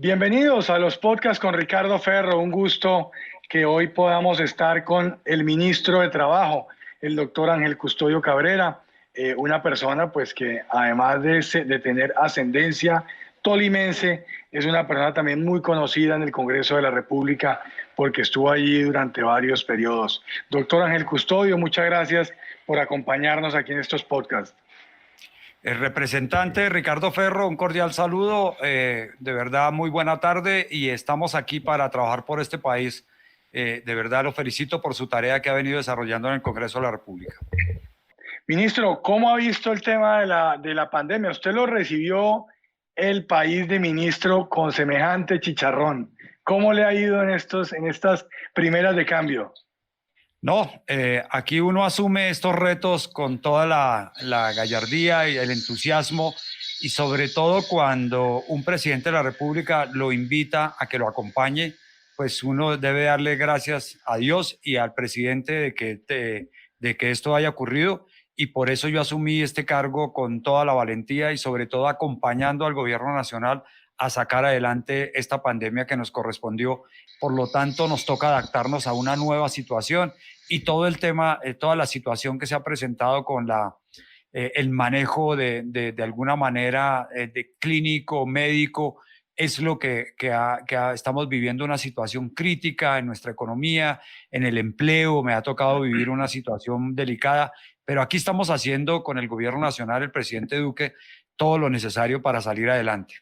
Bienvenidos a los podcasts con Ricardo Ferro. Un gusto que hoy podamos estar con el ministro de Trabajo, el doctor Ángel Custodio Cabrera, una persona pues que además de tener ascendencia tolimense, es una persona también muy conocida en el Congreso de la República porque estuvo allí durante varios periodos. Doctor Ángel Custodio, muchas gracias por acompañarnos aquí en estos podcasts. El representante Ricardo Ferro, un cordial saludo, de verdad muy buena tarde y estamos aquí para trabajar por este país. De verdad lo felicito por su tarea que ha venido desarrollando en el Congreso de la República. Ministro, ¿cómo ha visto el tema de la pandemia? Usted lo recibió el país de ministro con semejante chicharrón. ¿Cómo le ha ido en estas primeras de cambio? No, aquí uno asume estos retos con toda la gallardía y el entusiasmo y sobre todo cuando un presidente de la República lo invita a que lo acompañe, pues uno debe darle gracias a Dios y al presidente de que esto haya ocurrido y por eso yo asumí este cargo con toda la valentía y sobre todo acompañando al gobierno nacional a sacar adelante esta pandemia que nos correspondió. Por lo tanto, nos toca adaptarnos a una nueva situación y todo el tema, toda la situación que se ha presentado con el manejo de alguna manera de clínico, médico, es lo estamos viviendo una situación crítica en nuestra economía, en el empleo, me ha tocado vivir una situación delicada, pero aquí estamos haciendo con el gobierno nacional, el presidente Duque, todo lo necesario para salir adelante.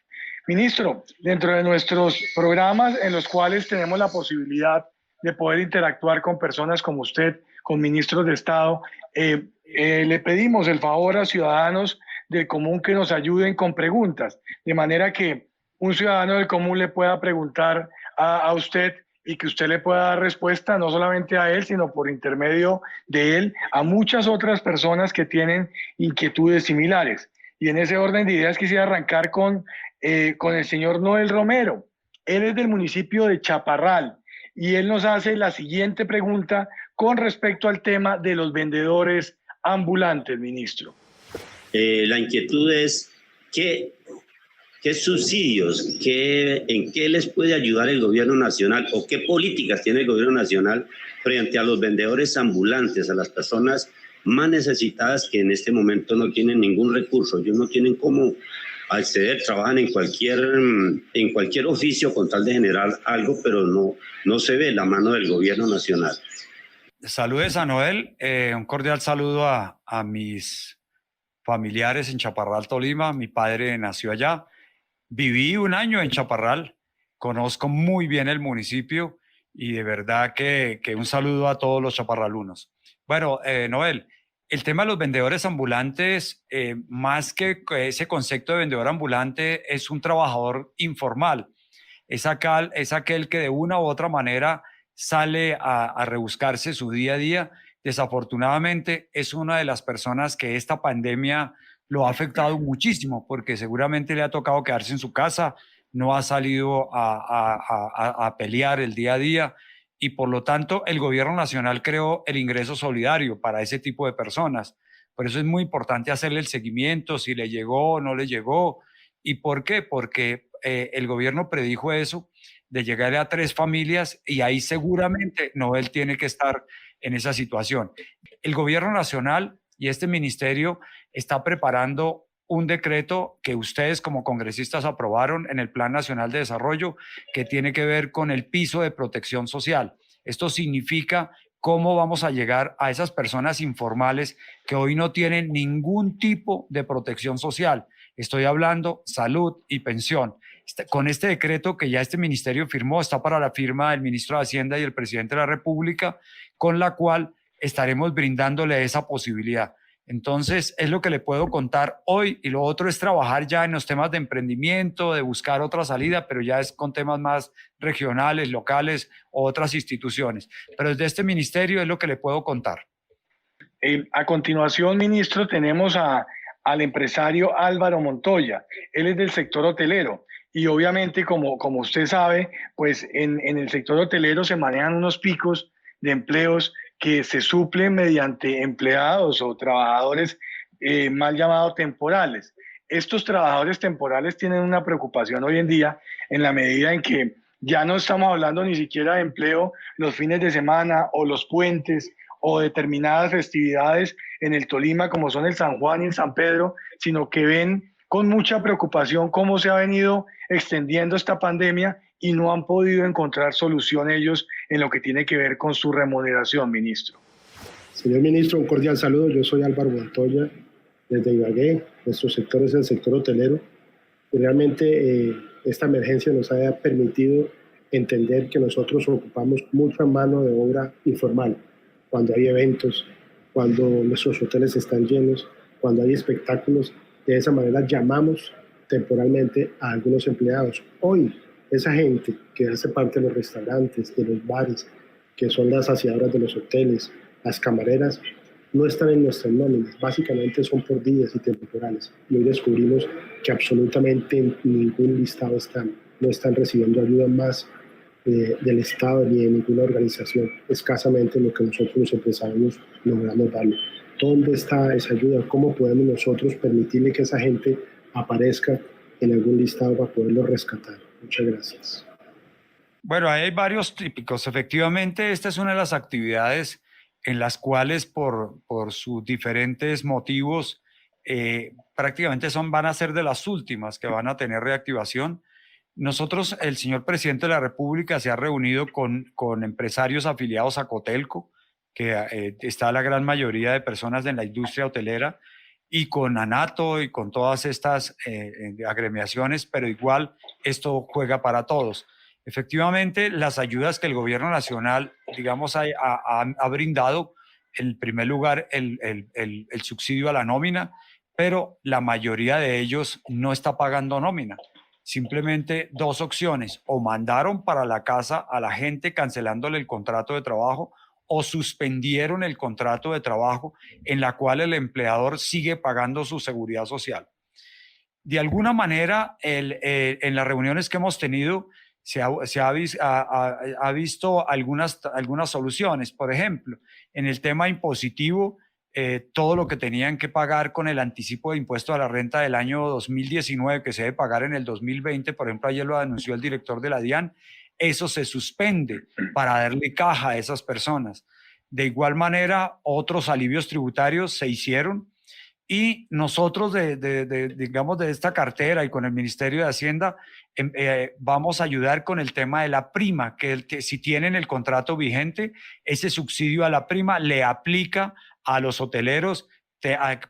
Ministro, dentro de nuestros programas en los cuales tenemos la posibilidad de poder interactuar con personas como usted, con ministros de Estado, le pedimos el favor a ciudadanos del común que nos ayuden con preguntas, de manera que un ciudadano del común le pueda preguntar a usted y que usted le pueda dar respuesta no solamente a él, sino por intermedio de él a muchas otras personas que tienen inquietudes similares. Y en ese orden de ideas quisiera arrancar con el señor Noel Romero. Él es del municipio de Chaparral y él nos hace la siguiente pregunta con respecto al tema de los vendedores ambulantes, ministro. La inquietud es ¿qué subsidios, en qué les puede ayudar el gobierno nacional o qué políticas tiene el gobierno nacional frente a los vendedores ambulantes, a las personas más necesitadas que en este momento no tienen ningún recurso, ellos no tienen cómo acceder, trabajan en cualquier oficio con tal de generar algo, pero no se ve la mano del gobierno nacional. Saludes a Noel, un cordial saludo a mis familiares en Chaparral, Tolima. Mi padre nació allá, viví un año en Chaparral, conozco muy bien el municipio y de verdad que un saludo a todos los chaparralunos. Bueno, Noel, el tema de los vendedores ambulantes, más que ese concepto de vendedor ambulante, es un trabajador informal. Es aquel que de una u otra manera sale a rebuscarse su día a día. Desafortunadamente, es una de las personas que esta pandemia lo ha afectado muchísimo porque seguramente le ha tocado quedarse en su casa, no ha salido a pelear el día a día y por lo tanto el gobierno nacional creó el ingreso solidario para ese tipo de personas. Por eso es muy importante hacerle el seguimiento, si le llegó o no le llegó. ¿Y por qué? Porque el gobierno predijo eso, de llegarle a 3 familias y ahí seguramente Noel tiene que estar en esa situación. El gobierno nacional y este ministerio está preparando un decreto que ustedes como congresistas aprobaron en el Plan Nacional de Desarrollo que tiene que ver con el piso de protección social. Esto significa cómo vamos a llegar a esas personas informales que hoy no tienen ningún tipo de protección social. Estoy hablando salud y pensión. Con este decreto que ya este ministerio firmó, está para la firma del ministro de Hacienda y el presidente de la República, con la cual estaremos brindándole esa posibilidad. Entonces, es lo que le puedo contar hoy y lo otro es trabajar ya en los temas de emprendimiento, de buscar otra salida, pero ya es con temas más regionales, locales o otras instituciones. Pero desde este ministerio es lo que le puedo contar. A continuación, ministro, tenemos al empresario Álvaro Montoya. Él es del sector hotelero y obviamente, como usted sabe, pues en el sector hotelero se manejan unos picos de empleos que se suplen mediante empleados o trabajadores mal llamados temporales. estos trabajadores temporales tienen una preocupación hoy en día en la medida en que ya no estamos hablando ni siquiera de empleo los fines de semana o los puentes o determinadas festividades en el Tolima como son el San Juan y el San Pedro, sino que ven con mucha preocupación cómo se ha venido extendiendo esta pandemia y no han podido encontrar solución ellos en lo que tiene que ver con su remuneración, ministro. Señor ministro, un cordial saludo. Yo soy Álvaro Montoya, desde Ibagué. Nuestro sector es el sector hotelero. Y realmente esta emergencia nos ha permitido entender que nosotros ocupamos mucha mano de obra informal. Cuando hay eventos, cuando nuestros hoteles están llenos, cuando hay espectáculos, de esa manera llamamos temporalmente a algunos empleados. Hoy, esa gente que hace parte de los restaurantes, de los bares, que son las saciadoras de los hoteles, las camareras, no están en nuestras nóminas, básicamente son por días y temporales. Y hoy descubrimos que absolutamente en ningún listado no están recibiendo ayuda más del Estado ni de ninguna organización, escasamente lo que nosotros los empresarios logramos darle. ¿Dónde está esa ayuda? ¿Cómo podemos nosotros permitirle que esa gente aparezca en algún listado para poderlo rescatar? Muchas gracias. Bueno, hay varios típicos. Efectivamente, esta es una de las actividades en las cuales por sus diferentes motivos prácticamente van a ser de las últimas que van a tener reactivación. Nosotros, el señor presidente de la República se ha reunido con empresarios afiliados a Cotelco, que está la gran mayoría de personas en la industria hotelera, y con ANATO y con todas estas agremiaciones, pero igual esto juega para todos. Efectivamente, las ayudas que el gobierno nacional, digamos, ha brindado, en primer lugar, el subsidio a la nómina, pero la mayoría de ellos no está pagando nómina. Simplemente dos opciones: o mandaron para la casa a la gente cancelándole el contrato de trabajo, o suspendieron el contrato de trabajo en la cual el empleador sigue pagando su seguridad social. De alguna manera, en las reuniones que hemos tenido, se ha visto algunas soluciones. Por ejemplo, en el tema impositivo, todo lo que tenían que pagar con el anticipo de impuesto a la renta del año 2019, que se debe pagar en el 2020, por ejemplo, ayer lo anunció el director de la DIAN, eso se suspende para darle caja a esas personas. De igual manera, otros alivios tributarios se hicieron. Y nosotros, digamos, de esta cartera y con el Ministerio de Hacienda, vamos a ayudar con el tema de la prima, que si tienen el contrato vigente, ese subsidio a la prima le aplica a los hoteleros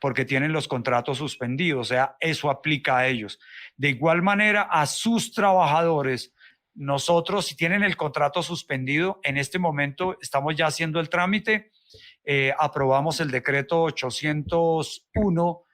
porque tienen los contratos suspendidos, o sea, eso aplica a ellos. De igual manera, a sus trabajadores, nosotros, si tienen el contrato suspendido, en este momento estamos ya haciendo el trámite. Aprobamos el decreto 801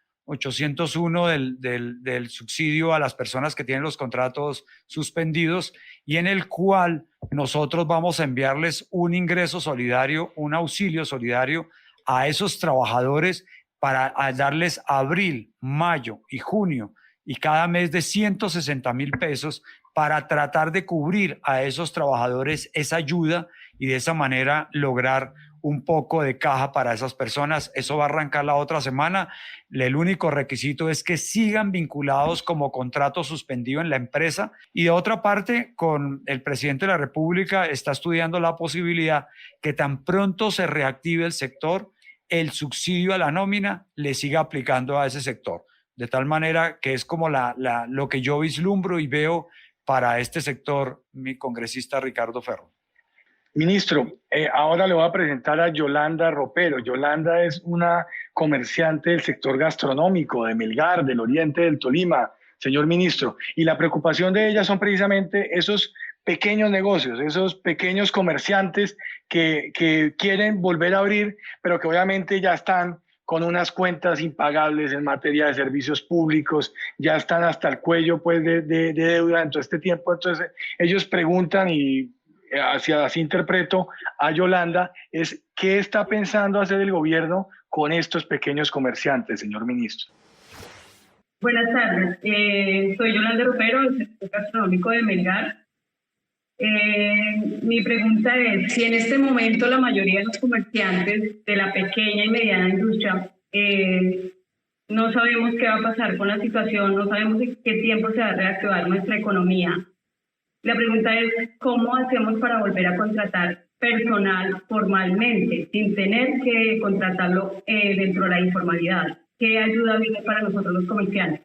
del subsidio a las personas que tienen los contratos suspendidos, y en el cual nosotros vamos a enviarles un ingreso solidario, un auxilio solidario a esos trabajadores para darles abril, mayo y junio y cada mes de 160,000 pesos para tratar de cubrir a esos trabajadores esa ayuda y de esa manera lograr un poco de caja para esas personas. Eso va a arrancar la otra semana. El único requisito es que sigan vinculados como contrato suspendido en la empresa. Y de otra parte, con el presidente de la República está estudiando la posibilidad que tan pronto se reactive el sector, el subsidio a la nómina le siga aplicando a ese sector. De tal manera que es como lo que yo vislumbro y veo para este sector, mi congresista Ricardo Ferro. Ministro, ahora le voy a presentar a Yolanda Ropero. Yolanda es una comerciante del sector gastronómico de Melgar, del oriente del Tolima, señor ministro. Y la preocupación de ella son precisamente esos pequeños negocios, esos pequeños comerciantes que quieren volver a abrir, pero que obviamente ya están con unas cuentas impagables en materia de servicios públicos, ya están hasta el cuello pues, de deuda en todo este tiempo. Entonces ellos preguntan, y así interpreto a Yolanda, es ¿qué está pensando hacer el gobierno con estos pequeños comerciantes, señor ministro? Buenas tardes, soy Yolanda Ropero, del sector gastronómico de Melgar. Mi pregunta es, si en este momento la mayoría de los comerciantes de la pequeña y mediana industria no sabemos qué va a pasar con la situación, no sabemos en qué tiempo se va a reactivar nuestra economía. La pregunta es, ¿cómo hacemos para volver a contratar personal formalmente, sin tener que contratarlo dentro de la informalidad? ¿Qué ayuda viene para nosotros los comerciantes?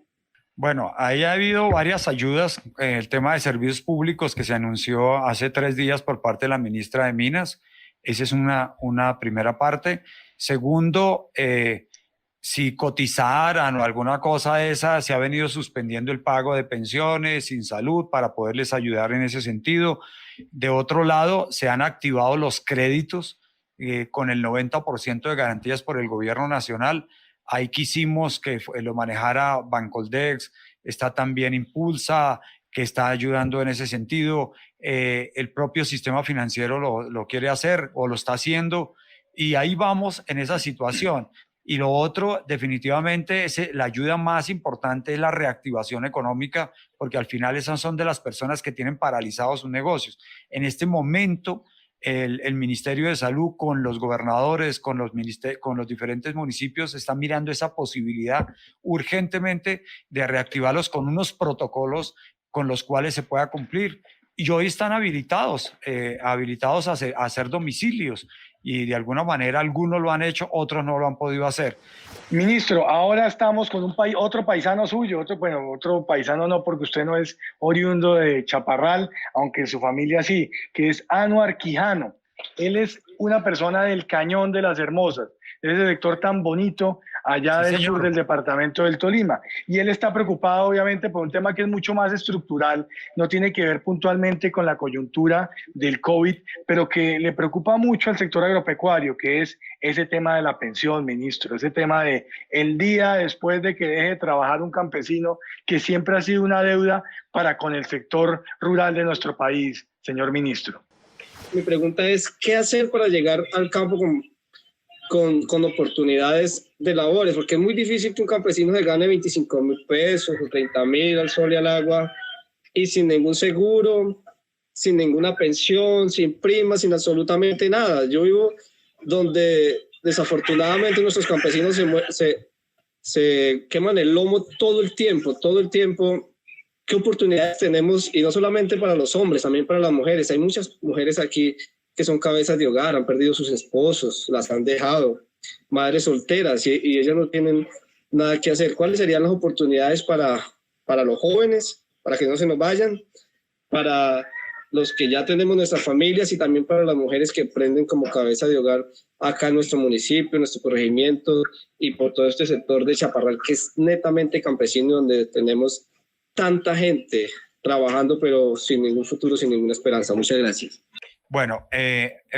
Bueno, ahí ha habido varias ayudas. El tema de servicios públicos que se anunció hace 3 días por parte de la ministra de Minas. Esa es una primera parte. Segundo, si cotizaran o alguna cosa de esa, se ha venido suspendiendo el pago de pensiones sin salud para poderles ayudar en ese sentido. De otro lado, se han activado los créditos con el 90% de garantías por el gobierno nacional. Ahí quisimos que lo manejara Bancoldex, está también Impulsa, que está ayudando en ese sentido. El propio sistema financiero lo quiere hacer o lo está haciendo, y ahí vamos en esa situación. Y lo otro, definitivamente, la ayuda más importante es la reactivación económica, porque al final esas son de las personas que tienen paralizados sus negocios. En este momento, el Ministerio de Salud con los gobernadores, con los diferentes municipios, están mirando esa posibilidad urgentemente de reactivarlos con unos protocolos con los cuales se pueda cumplir. Y hoy están habilitados a hacer domicilios, y de alguna manera algunos lo han hecho, otros no lo han podido hacer. Ministro, ahora estamos con otro paisano suyo, otro paisano no, porque usted no es oriundo de Chaparral, aunque su familia sí, que es Anuar Quijano. Él es una persona del Cañón de las Hermosas, ese sector tan bonito allá del sur del departamento del Tolima. Y él está preocupado, obviamente, por un tema que es mucho más estructural, no tiene que ver puntualmente con la coyuntura del COVID, pero que le preocupa mucho al sector agropecuario, que es ese tema de la pensión, ministro, ese tema de el día después de que deje de trabajar un campesino, que siempre ha sido una deuda para con el sector rural de nuestro país, señor ministro. Mi pregunta es, ¿qué hacer para llegar al campo con oportunidades de labores? Porque es muy difícil que un campesino se gane 25.000 pesos o 30.000 al sol y al agua, y sin ningún seguro, sin ninguna pensión, sin prima, sin absolutamente nada. Yo vivo donde desafortunadamente nuestros campesinos se queman el lomo todo el tiempo. ¿Qué oportunidades tenemos? Y no solamente para los hombres, también para las mujeres. Hay muchas mujeres aquí que son cabezas de hogar, han perdido sus esposos, las han dejado, madres solteras, y ellas no tienen nada que hacer. ¿Cuáles serían las oportunidades para los jóvenes, para que no se nos vayan, para los que ya tenemos nuestras familias, y también para las mujeres que prenden como cabeza de hogar acá en nuestro municipio, en nuestro corregimiento, y por todo este sector de Chaparral, que es netamente campesino, donde tenemos tanta gente trabajando, pero sin ningún futuro, sin ninguna esperanza? Muchas gracias. Bueno,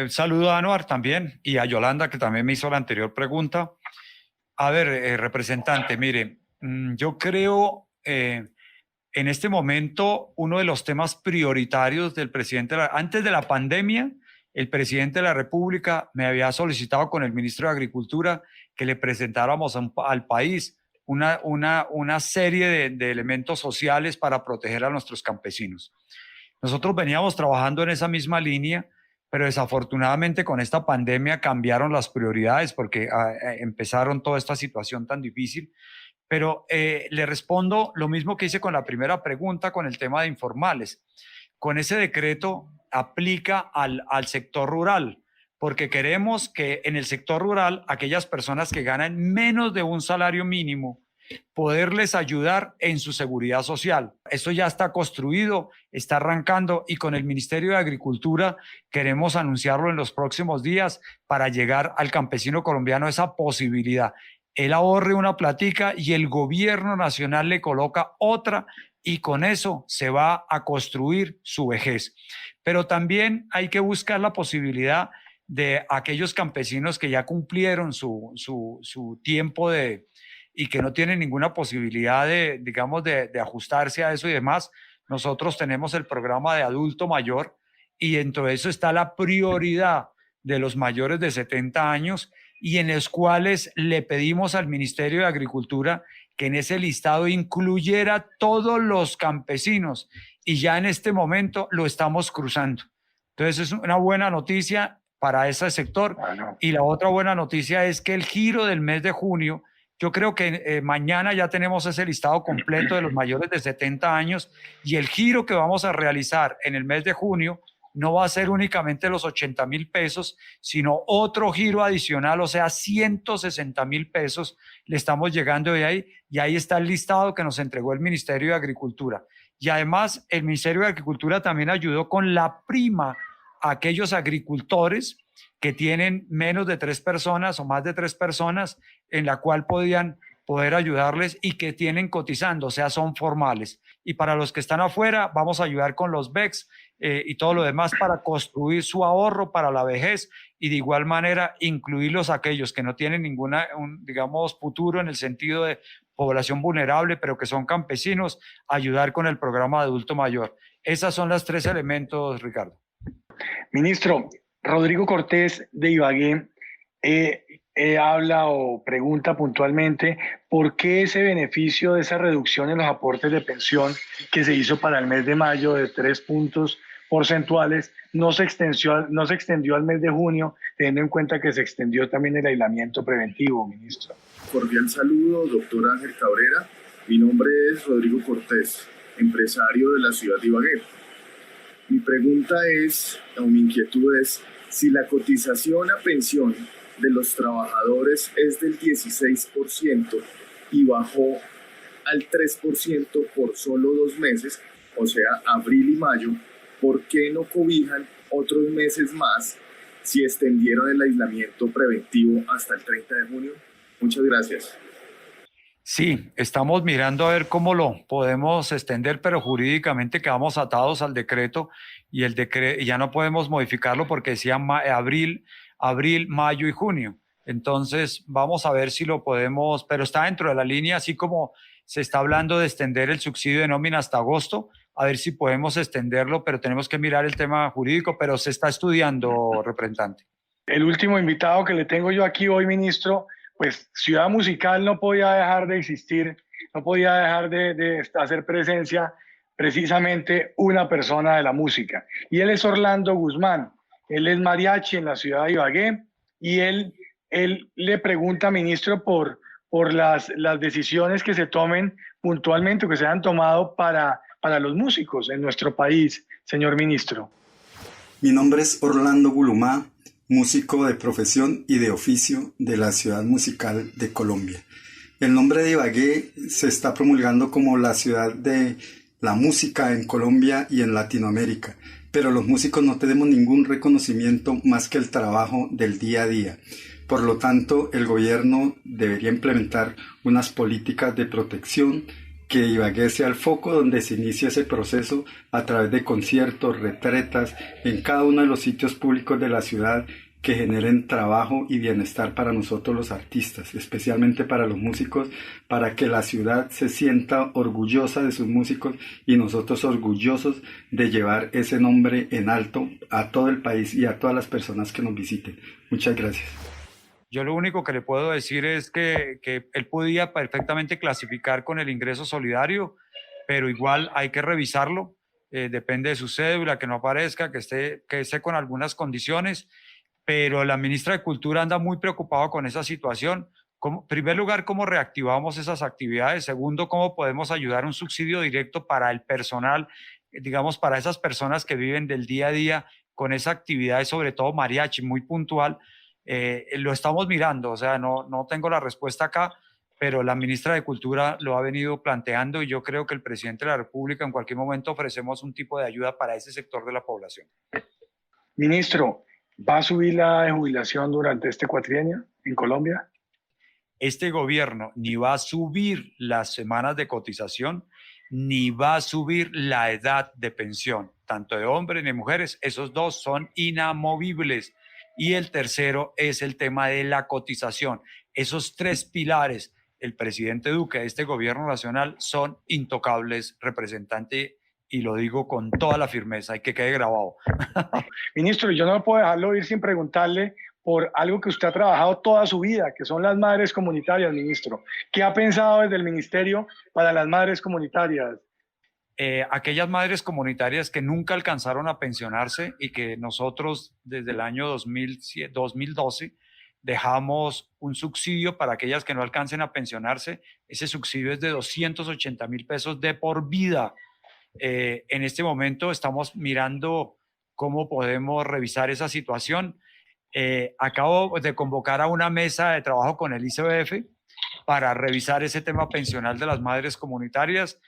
saludo a Anuar también, y a Yolanda, que también me hizo la anterior pregunta. A ver, representante, mire, yo creo en este momento uno de los temas prioritarios del presidente, antes de la pandemia, el presidente de la República me había solicitado con el ministro de Agricultura que le presentáramos al país una serie de elementos sociales para proteger a nuestros campesinos. Nosotros veníamos trabajando en esa misma línea, pero desafortunadamente con esta pandemia cambiaron las prioridades porque empezaron toda esta situación tan difícil. Pero le respondo lo mismo que hice con la primera pregunta con el tema de informales. Con ese decreto aplica al sector rural, porque queremos que en el sector rural aquellas personas que ganan menos de un salario mínimo, poderles ayudar en su seguridad social. Esto ya está construido, está arrancando, y con el Ministerio de Agricultura queremos anunciarlo en los próximos días para llegar al campesino colombiano esa posibilidad. Él ahorre una platica y el gobierno nacional le coloca otra, y con eso se va a construir su vejez. Pero también hay que buscar la posibilidad de aquellos campesinos que ya cumplieron su tiempo y que no tienen ninguna posibilidad de ajustarse a eso y demás. Nosotros tenemos el programa de adulto mayor, y dentro de eso está la prioridad de los mayores de 70 años, y en los cuales le pedimos al Ministerio de Agricultura que en ese listado incluyera todos los campesinos, y ya en este momento lo estamos cruzando. Entonces es una buena noticia para ese sector. Bueno. Y la otra buena noticia es que el giro del mes de junio Yo creo que mañana ya tenemos ese listado completo de los mayores de 70 años y el giro que vamos a realizar en el mes de junio no va a ser únicamente los 80.000 pesos, sino otro giro adicional, o sea, 160.000 pesos le estamos llegando de ahí, y ahí está el listado que nos entregó el Ministerio de Agricultura. Y además el Ministerio de Agricultura también ayudó con la prima a aquellos agricultores que tienen menos de 3 personas o más de 3 personas, en la cual podían poder ayudarles y que tienen cotizando, o sea, son formales. Y para los que están afuera, vamos a ayudar con los BECs y todo lo demás para construir su ahorro para la vejez, y de igual manera incluirlos a aquellos que no tienen ninguna, digamos, futuro en el sentido de población vulnerable, pero que son campesinos, ayudar con el programa de adulto mayor. Esos son los 3 elementos, Ricardo. Ministro, Rodrigo Cortés de Ibagué habla o pregunta puntualmente por qué ese beneficio de esa reducción en los aportes de pensión que se hizo para el mes de mayo de 3 puntos porcentuales no se extendió al mes de junio, teniendo en cuenta que se extendió también el aislamiento preventivo, ministro. Cordial saludo, doctor Ángel Cabrera. Mi nombre es Rodrigo Cortés, empresario de la ciudad de Ibagué. Mi pregunta es, o mi inquietud es, si la cotización a pensión de los trabajadores es del 16% y bajó al 3% por solo 2 meses, o sea, abril y mayo, ¿por qué no cobijan otros meses más si extendieron el aislamiento preventivo hasta el 30 de junio? Muchas gracias. Sí, estamos mirando a ver cómo lo podemos extender, pero jurídicamente quedamos atados al decreto y ya no podemos modificarlo porque decía abril, mayo y junio. Entonces vamos a ver si lo podemos, pero está dentro de la línea, así como se está hablando de extender el subsidio de nómina hasta agosto, a ver si podemos extenderlo, pero tenemos que mirar el tema jurídico, pero se está estudiando, representante. El último invitado que le tengo yo aquí hoy, ministro, pues Ciudad Musical no podía dejar de existir, no podía dejar de hacer presencia precisamente una persona de la música. Y él es Orlando Guzmán, él es mariachi en la ciudad de Ibagué, y él le pregunta, ministro, por las decisiones que se tomen puntualmente o que se han tomado para los músicos en nuestro país, señor ministro. Mi nombre es Orlando Gulumá, músico de profesión y de oficio de la Ciudad Musical de Colombia. El nombre de Ibagué se está promulgando como la ciudad de la música en Colombia y en Latinoamérica, pero los músicos no tenemos ningún reconocimiento más que el trabajo del día a día. Por lo tanto, el gobierno debería implementar unas políticas de protección, que Ibagué sea el foco donde se inicie ese proceso a través de conciertos, retretas, en cada uno de los sitios públicos de la ciudad que generen trabajo y bienestar para nosotros los artistas, especialmente para los músicos, para que la ciudad se sienta orgullosa de sus músicos y nosotros orgullosos de llevar ese nombre en alto a todo el país y a todas las personas que nos visiten. Muchas gracias. Yo lo único que le puedo decir es que él podía perfectamente clasificar con el ingreso solidario, pero igual hay que revisarlo, depende de su cédula, que no aparezca, que esté con algunas condiciones, pero la ministra de Cultura anda muy preocupada con esa situación. En primer lugar, ¿cómo reactivamos esas actividades? Segundo, ¿cómo podemos ayudar un subsidio directo para el personal, digamos, para esas personas que viven del día a día con esa actividad, sobre todo mariachi, muy puntual? Lo estamos mirando, o sea, no tengo la respuesta acá, pero la ministra de Cultura lo ha venido planteando y yo creo que el presidente de la República en cualquier momento ofrecemos un tipo de ayuda para ese sector de la población. Ministro, ¿va a subir la edad de jubilación durante este cuatrienio en Colombia? Este gobierno ni va a subir las semanas de cotización, ni va a subir la edad de pensión, tanto de hombres ni de mujeres. Esos dos son inamovibles. Y el tercero es el tema de la cotización. Esos 3 pilares, el presidente Duque de este gobierno nacional, son intocables, representante, y lo digo con toda la firmeza y que quede grabado. Ministro, yo no puedo dejarlo ir sin preguntarle por algo que usted ha trabajado toda su vida, que son las madres comunitarias, ministro. ¿Qué ha pensado desde el ministerio para las madres comunitarias? Aquellas madres comunitarias que nunca alcanzaron a pensionarse y que nosotros desde el año 2012 dejamos un subsidio para aquellas que no alcancen a pensionarse. Ese subsidio es de 280.000 pesos de por vida. En este momento estamos mirando cómo podemos revisar esa situación. Acabo de convocar a una mesa de trabajo con el ICBF para revisar ese tema pensional de las madres comunitarias.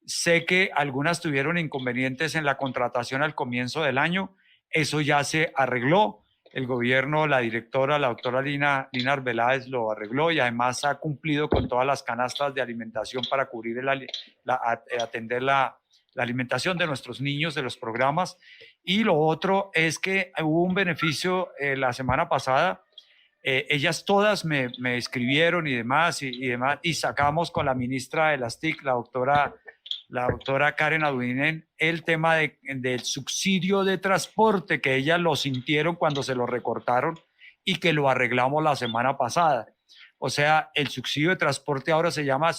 Sé que algunas tuvieron inconvenientes en la contratación al comienzo del año. Eso ya se arregló. El gobierno, la directora, la doctora Lina Arbeláez, lo arregló y además ha cumplido con todas las canastas de alimentación para cubrir atender la alimentación de nuestros niños, de los programas. Y lo otro es que hubo un beneficio la semana pasada. Ellas todas me escribieron y demás, y sacamos con la ministra de las TIC, la doctora Karen Aduinen, el tema del subsidio de transporte, que ellas lo sintieron cuando se lo recortaron y que lo arreglamos la semana pasada. O sea, el subsidio de transporte ahora se llama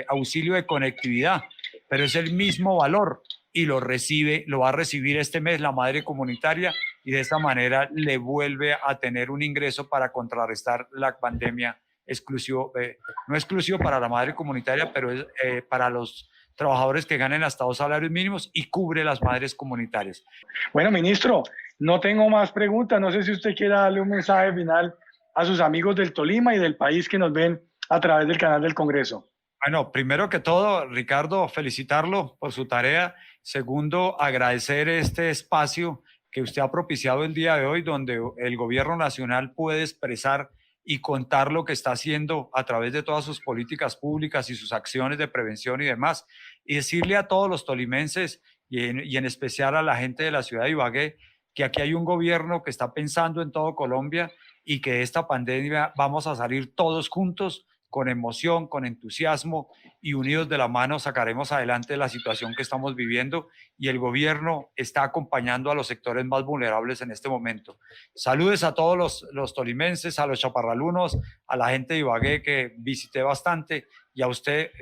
auxilio de conectividad, pero es el mismo valor y lo va a recibir este mes la madre comunitaria, y de esta manera le vuelve a tener un ingreso para contrarrestar la pandemia, no exclusivo para la madre comunitaria, pero es para los trabajadores que ganen hasta 2 salarios mínimos, y cubre las madres comunitarias. Bueno, ministro, no tengo más preguntas. No sé si usted quiere darle un mensaje final a sus amigos del Tolima y del país que nos ven a través del canal del Congreso. Bueno, primero que todo, Ricardo, felicitarlo por su tarea. Segundo, agradecer este espacio que usted ha propiciado el día de hoy, donde el gobierno nacional puede expresar y contar lo que está haciendo a través de todas sus políticas públicas y sus acciones de prevención y demás. Y decirle a todos los tolimenses y en especial a la gente de la ciudad de Ibagué que aquí hay un gobierno que está pensando en todo Colombia y que de esta pandemia vamos a salir todos juntos, con emoción, con entusiasmo, y unidos de la mano sacaremos adelante la situación que estamos viviendo, y el gobierno está acompañando a los sectores más vulnerables en este momento. Saludes a todos los tolimenses, a los chaparralunos, a la gente de Ibagué que visité bastante, y a usted,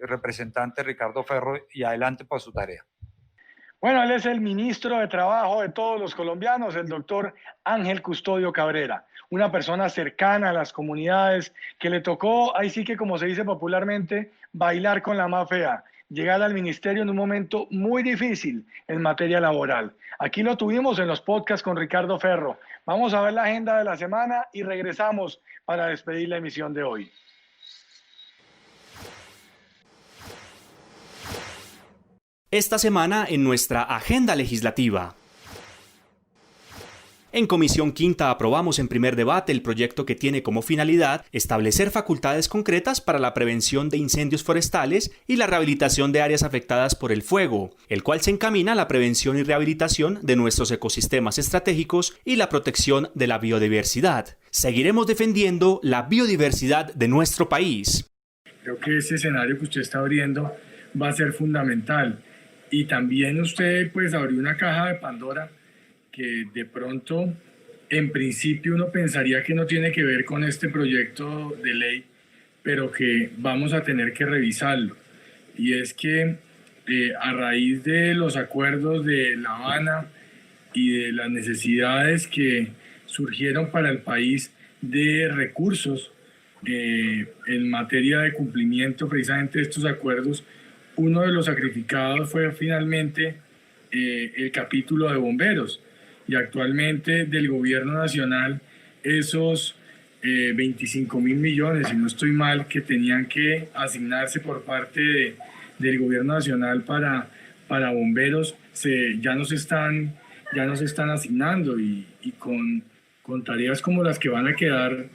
representante Ricardo Ferro, y adelante por su tarea. Bueno, él es el ministro de Trabajo de todos los colombianos, el doctor Ángel Custodio Cabrera, una persona cercana a las comunidades, que le tocó, ahí sí que como se dice popularmente, bailar con la más fea, llegar al ministerio en un momento muy difícil en materia laboral. Aquí lo tuvimos en los podcasts con Ricardo Ferro. Vamos a ver la agenda de la semana y regresamos para despedir la emisión de hoy. Esta semana en nuestra agenda legislativa. En Comisión Quinta aprobamos en primer debate el proyecto que tiene como finalidad establecer facultades concretas para la prevención de incendios forestales y la rehabilitación de áreas afectadas por el fuego, el cual se encamina a la prevención y rehabilitación de nuestros ecosistemas estratégicos y la protección de la biodiversidad. Seguiremos defendiendo la biodiversidad de nuestro país. Creo que ese escenario que usted está abriendo va a ser fundamental. Y también usted pues abrió una caja de Pandora que de pronto, en principio, uno pensaría que no tiene que ver con este proyecto de ley, pero que vamos a tener que revisarlo. Y es que a raíz de los acuerdos de La Habana y de las necesidades que surgieron para el país de recursos en materia de cumplimiento precisamente de estos acuerdos, uno de los sacrificados fue finalmente el capítulo de bomberos. Y actualmente del gobierno nacional esos 25.000 millones, si no estoy mal, que tenían que asignarse por parte del gobierno nacional para bomberos, ya no se están asignando, y con tareas como las que van a quedar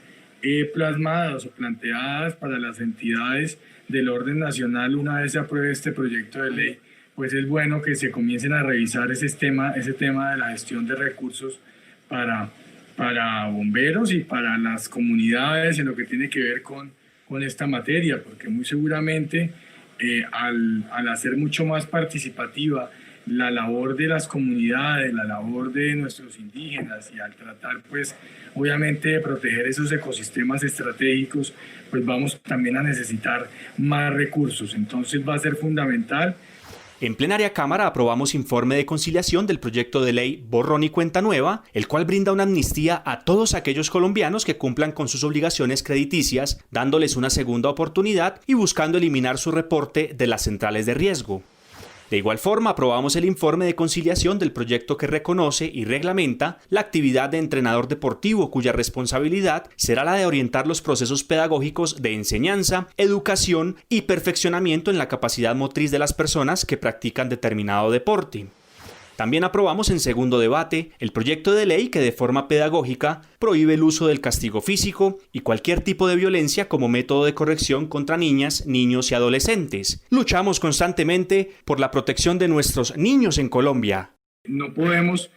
plasmadas o planteadas para las entidades del orden nacional una vez se apruebe este proyecto de ley, pues es bueno que se comiencen a revisar ese tema de la gestión de recursos para bomberos y para las comunidades en lo que tiene que ver con esta materia, porque muy seguramente al hacer mucho más participativa la labor de las comunidades, la labor de nuestros indígenas, y al tratar pues obviamente de proteger esos ecosistemas estratégicos, pues vamos también a necesitar más recursos. Entonces va a ser fundamental. En plenaria Cámara aprobamos informe de conciliación del proyecto de ley Borrón y Cuenta Nueva, el cual brinda una amnistía a todos aquellos colombianos que cumplan con sus obligaciones crediticias, dándoles una segunda oportunidad y buscando eliminar su reporte de las centrales de riesgo. De igual forma, aprobamos el informe de conciliación del proyecto que reconoce y reglamenta la actividad de entrenador deportivo, cuya responsabilidad será la de orientar los procesos pedagógicos de enseñanza, educación y perfeccionamiento en la capacidad motriz de las personas que practican determinado deporte. También aprobamos en segundo debate el proyecto de ley que de forma pedagógica prohíbe el uso del castigo físico y cualquier tipo de violencia como método de corrección contra niñas, niños y adolescentes. Luchamos constantemente por la protección de nuestros niños en Colombia. No podemos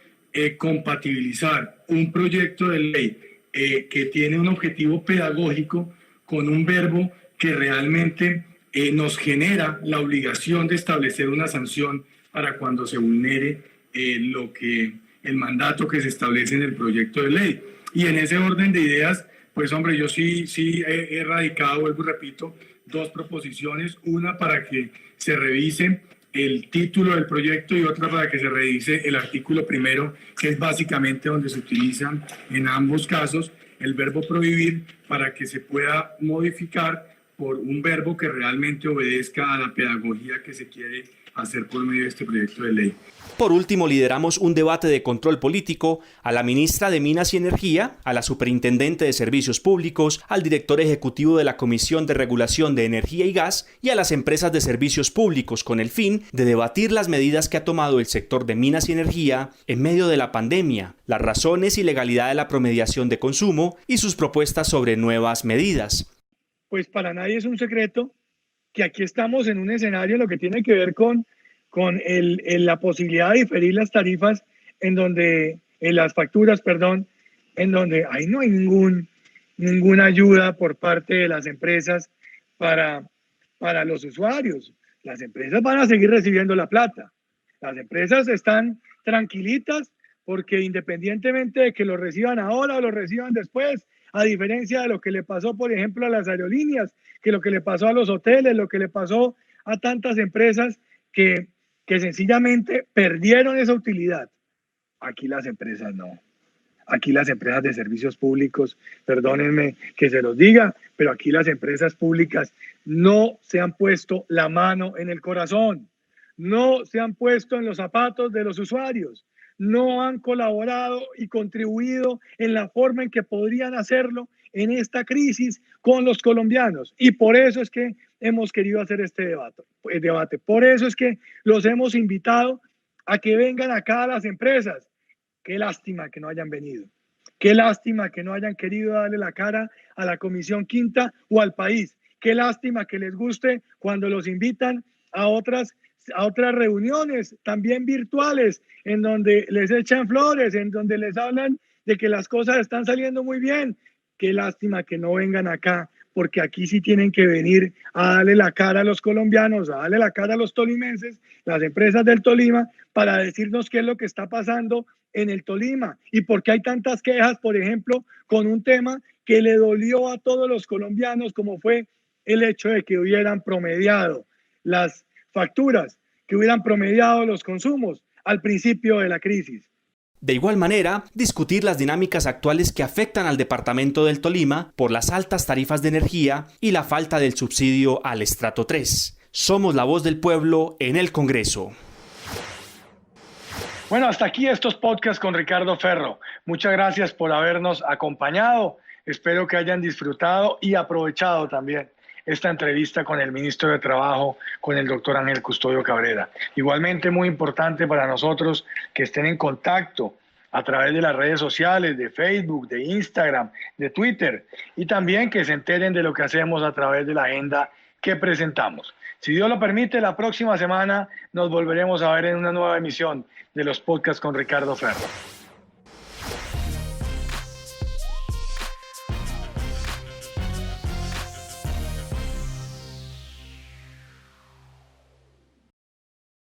compatibilizar un proyecto de ley que tiene un objetivo pedagógico con un verbo que realmente nos genera la obligación de establecer una sanción para cuando se vulnere el mandato que se establece en el proyecto de ley. Y en ese orden de ideas, pues hombre, yo sí he radicado, vuelvo y repito, 2 proposiciones, una para que se revise el título del proyecto y otra para que se revise el artículo primero, que es básicamente donde se utilizan en ambos casos el verbo prohibir, para que se pueda modificar por un verbo que realmente obedezca a la pedagogía que se quiere hacer por medio de este proyecto de ley. Por último, lideramos un debate de control político a la ministra de Minas y Energía, a la superintendente de Servicios Públicos, al director ejecutivo de la Comisión de Regulación de Energía y Gas y a las empresas de servicios públicos con el fin de debatir las medidas que ha tomado el sector de Minas y Energía en medio de la pandemia, las razones y legalidad de la promediación de consumo y sus propuestas sobre nuevas medidas. Pues para nadie es un secreto que aquí estamos en un escenario en lo que tiene que ver con la posibilidad de diferir las tarifas en las facturas, en donde ahí no hay ninguna ayuda por parte de las empresas para los usuarios. Las empresas van a seguir recibiendo la plata. Las empresas están tranquilitas porque independientemente de que lo reciban ahora o lo reciban después, a diferencia de lo que le pasó, por ejemplo, a las aerolíneas, que lo que le pasó a los hoteles, lo que le pasó a tantas empresas que sencillamente perdieron esa utilidad. Aquí las empresas no. Aquí las empresas de servicios públicos, perdónenme que se los diga, pero aquí las empresas públicas no se han puesto la mano en el corazón, no se han puesto en los zapatos de los usuarios, no han colaborado y contribuido en la forma en que podrían hacerlo en esta crisis con los colombianos. Y por eso es que hemos querido hacer este debate. Por eso es que los hemos invitado a que vengan acá a las empresas. Qué lástima que no hayan venido. Qué lástima que no hayan querido darle la cara a la Comisión Quinta o al país. Qué lástima que les guste cuando los invitan a otras reuniones, también virtuales, en donde les echan flores, en donde les hablan de que las cosas están saliendo muy bien. Qué lástima que no vengan acá, porque aquí sí tienen que venir a darle la cara a los colombianos, a darle la cara a los tolimenses, las empresas del Tolima, para decirnos qué es lo que está pasando en el Tolima y por qué hay tantas quejas, por ejemplo, con un tema que le dolió a todos los colombianos, como fue el hecho de que hubieran promediado las facturas, que hubieran promediado los consumos al principio de la crisis. De igual manera, discutir las dinámicas actuales que afectan al departamento del Tolima por las altas tarifas de energía y la falta del subsidio al estrato 3. Somos la voz del pueblo en el Congreso. Bueno, hasta aquí estos podcasts con Ricardo Ferro. Muchas gracias por habernos acompañado. Espero que hayan disfrutado y aprovechado también esta entrevista con el ministro de Trabajo, con el doctor Ángel Custodio Cabrera. Igualmente muy importante para nosotros que estén en contacto a través de las redes sociales, de Facebook, de Instagram, de Twitter, y también que se enteren de lo que hacemos a través de la agenda que presentamos. Si Dios lo permite, la próxima semana nos volveremos a ver en una nueva emisión de los podcasts con Ricardo Ferro.